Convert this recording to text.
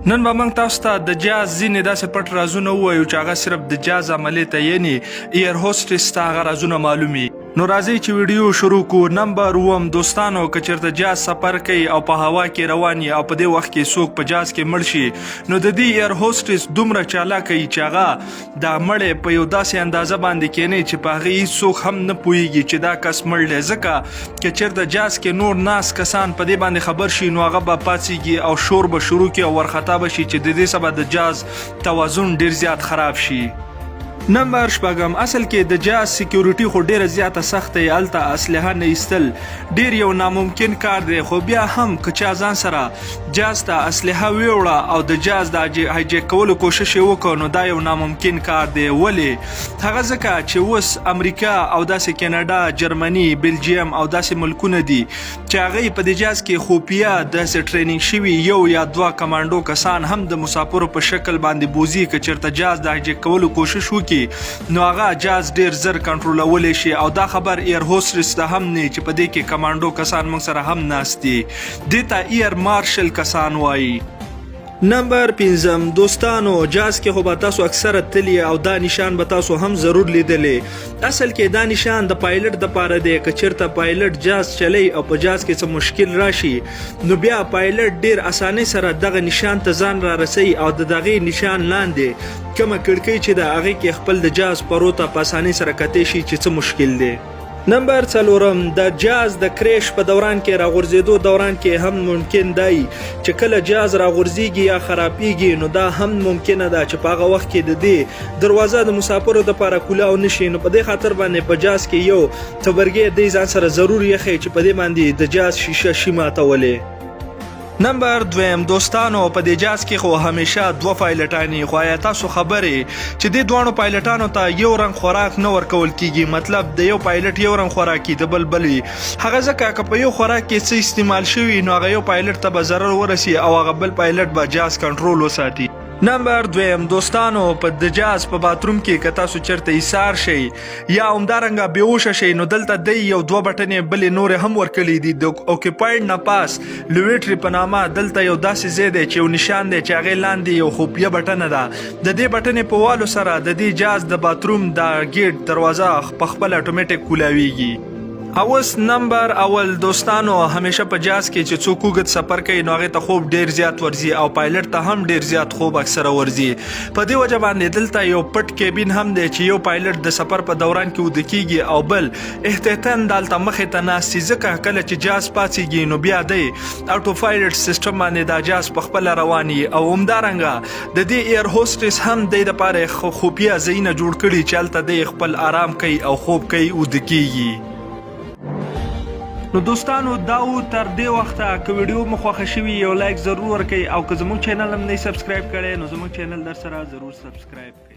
نن به موږ تاسو ته د جاز ځینې داسې پټ رازونه ووایو چې هغه صرف د جاز عملې ته یعنې ایر هوسټس ته هغه رازونه معلوم وي. نو راځئ چې ویډیو شروع کړو. نمبر 1 دوستانو که چېرته جاز سفر کوي او په هوا کې روان او په دې وخت کې څوک په جاز کې مړ شي نو د دې ایر هوسټس دومره چالاکه وي چې هغه دا مړی په یو داسې اندازه باندې کینی چې په هغې هېڅوک هم نه پوهېږي چې دا کس مړ دی. ځکه که چېرته جاز کې نور ناست کسان په دې باندې خبر شي نو هغه به پاڅېږي او شور به شروع کړي او وارخطا به شي چې د دې سبب د جاز توازن ډېر زیات خراب شي. نمبر 4 اصل کې د جاز سکیورټي خو ډیره زیاته سخته ای. الته اسلحه نه ایستل ډیر یو ناممکن کار دی، خو بیا هم که چا ځان سره جاز ته اسلحه ویوړه او د جاز د هایجیک کولو کوشش وکړ نو دا یو ناممکن کار دی. ولې؟ هغه ځکه چې اوس امریکا او داسې کاناډا، جرمني، بلجیم او داسې ملکونه دي چې هغه په د جاز کې خوفیه داسې ټریننګ شوي یو یا دوه کمانډو کسان هم د مسافرو په شکل باندې بوزي که چېرته جاز د هایجیک کولو کوشش وکړي نو هغه جاز ډیر زر کنټرولولی شي. او دا خبر ایر هوسټس ته هم نه چې په دې کې کمانډو کسان موږ سره هم ناست دي. دې ته ایر مارشل کسان وایي. نمبر 5 دوستانو جاز کې خو به تاسو اکثره تلی او دا نشان به تاسو هم ضرور لیدلی. اصل کې دا نشان د پایلټ دپاره دی. که چېرته پایلټ جاز چلی او په جاز کې څه مشکل راشي نو بیا پایلټ ډیر اسانۍ سره دغه نشان ته ځان را رسوي او د دغې نشان لاندې کومه کړکۍ چې د هغې کې خپل د جاز پرو ته په اسانۍ سره کتی شي چې څه مشکل دی. نمبر 4 د جاز د کریش په دوران کې راغورځېدو دوران کې هم ممکن دی چې کله جاز راغورځېږي یا خرابېږي نو دا هم ممکنه ده چې په هغه وخت کې د دې دروازه د مسافرو دپاره کولاو نه شي. نو په دې خاطر باندې په جاز کې یو تبرګی دی ځان سره ضرور یخی چې په دې باندې د جاز شیشه شي ماتولی. نمبر 2 دوستانو په دې جاز کې خو همیشه دوه پایلټانې خو آیا تاسو خبرې چې دې دواړو پایلټانو ته یو رنګ خوراک نه ورکول کیږي؟ مطلب د یو پایلټ یو رنګ خوراکي د بل بل وي. هغه ځکه که په یو خوراک کې څه استعمال شوي نو هغه یو پایلټ ته به ضرر ورسي او هغه بل پایلټ به جاز کنټرول وساتي. نمبر 2 دوستانو په د جاز په باتروم کې که تاسو چېرته ایسار شئ یا همدارنګه بېهوشه شئ نو دلته دی یو دوه بټنې بلې نورې هم ورکړي دي. د اوکیپاید نه پاس لویټري په نامه دلته یو داسې ځای دی چې یو نشان دی چې هغې لاندې یو خوفیه بټنه ده. د دې بټنې په والو سره د دې جاز د باتروم د ګیټ دروازه په خپل اټومیټیک کولاویږي. اوس نمبر اول دوستانو همیشه په جاز کې چې څوک اوږد سفر کوي نو هغې ته خوب ډیر زیات ورځي او پایلټ ته هم ډیر زیات خوب اکثره ورځي. په دې وجه باندې دلته یو پټ کیبین هم دی چې یو پایلټ د سفر په دوران کې وده کیږي او بل احتیاطاً دلته مخې ته ناست وي ځکه کله چې جاز پاڅېږي نو بیا دی اټو پایلټ سیسټم باندې دا جاز په خپله روان وي. او همدارنګه د دې ایر هوسټس هم دی دپاره خوفیه ځایونه جوړ کړي چې هلته دی خپل آرام کوي او خوب کوي وده کیږي. نو دوستانو دا و تر دې وخته که ویډیو مو خوښه شوي یو لایک ضرور ورکړئ او که زموږ چینل هم نه سبسکرایب کړی نو زموږ چینل در سره ضرور سبسکرایب کړئ.